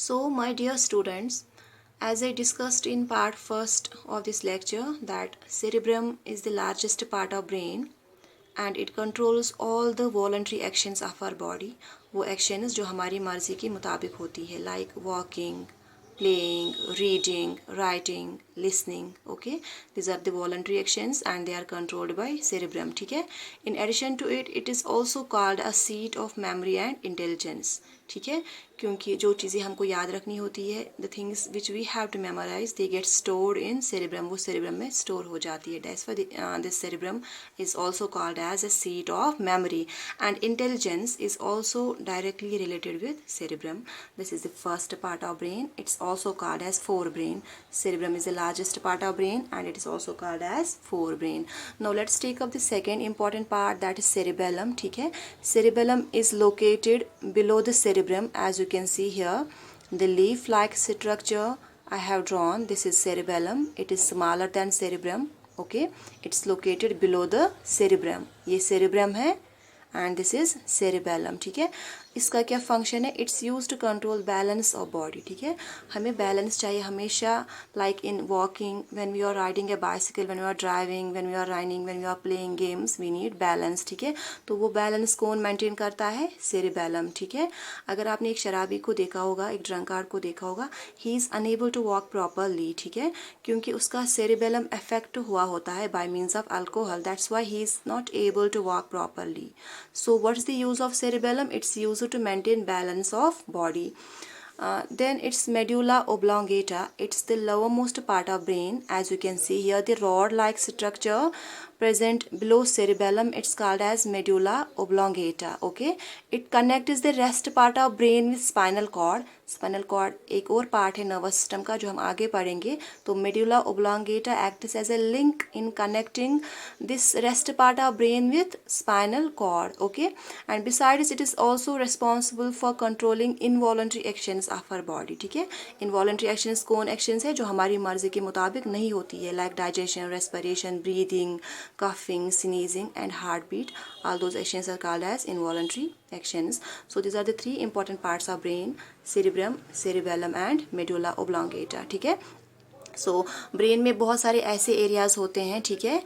So, my dear students, as I discussed in part first of this lecture, that cerebrum is the largest part of brain and it controls all the voluntary actions of our body. वो actions जो हमारी मर्जी के मुताबिक होती है, like walking, playing, reading, writing, listening. Okay, these are the voluntary actions and they are controlled by cerebrum. ठीक है. In addition to it, it is also called a seat of memory and intelligence. ठीक है, क्योंकि जो चीज़ें हमको याद रखनी होती है, the things which we have to memorise, they get stored in cerebrum, वो सेरेब्रम में स्टोर हो जाती है. That's why this cerebrum is also called as a seat of memory. And intelligence is also directly related with cerebrum. This is the first part of brain. It's also called as forebrain. Cerebrum is the largest part of brain and it is also called as forebrain. Now let's take up the second important part, that is cerebellum. ठीक है, cerebellum is located below the cerebrum. As you can see here, the leaf-like structure I have drawn. This is cerebellum. It is smaller than cerebrum. Okay, it's located below the cerebrum. ये cerebrum है and this is cerebellum. ठीक है, इसका क्या function है? It's use to control balance of body. ठीक है, हमें बैलेंस चाहिए हमेशा, like in walking, when we are riding a bicycle, when we are driving, when we are running, when we are playing games, we need balance. ठीक है, तो वो balance कौन मेंटेन करता है? सेरेबेलम. ठीक है, अगर आपने एक शराबी को देखा होगा, एक ड्रंकार्ड को देखा होगा, he is unable to walk properly. ठीक है, क्योंकि उसका सेरेबेलम अफेक्ट हुआ होता है by means of alcohol. That's why he is not able to walk properly. So what's the use of cerebellum? It's used to maintain balance of body. Then it's medulla oblongata. It's the lowermost part of brain. As you can see here, the rod-like structure present below cerebellum. It's called as medulla oblongata. Okay, it connects the rest part of brain with spinal cord. Spinal cord एक और part है nervous system का जो हम आगे पढ़ेंगे. तो medulla oblongata acts as a link in connecting this rest part of brain with spinal cord. Okay, and besides it is also responsible for controlling involuntary actions of our body. ठीक है, involuntary actions कौन actions है? जो हमारी मर्जी के मुताबिक नहीं होती है, like digestion, respiration, breathing, coughing, sneezing and heart beat. All those actions are called as involuntary actions. So these are the three important parts of brain: cerebrum, cerebellum and medulla oblongata. ठीक है, so brain में बहुत सारे ऐसे areas होते हैं. ठीक है,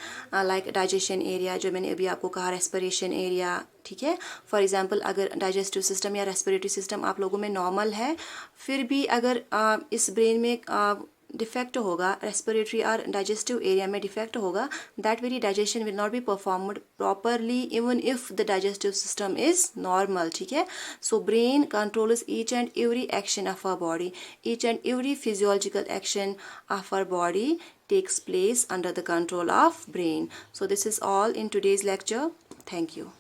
लाइक डाइजेशन एरिया जो मैंने अभी आपको कहा, रेस्पिरेशन एरिया. ठीक है, फॉर एग्जांपल अगर डाइजेस्टिव सिस्टम या रेस्पिरेटरी सिस्टम आप लोगों में नॉर्मल है, फिर भी अगर इस ब्रेन में डिफेक्ट होगा, रेस्पिरेटरी और डाइजेस्टिव एरिया में डिफेक्ट होगा, that very digestion will not be performed properly even if the digestive system is normal. ठीक है, so brain controls each and every action of our body. Each and every physiological action of our body takes place under the control of brain. So this is all in today's lecture. Thank you.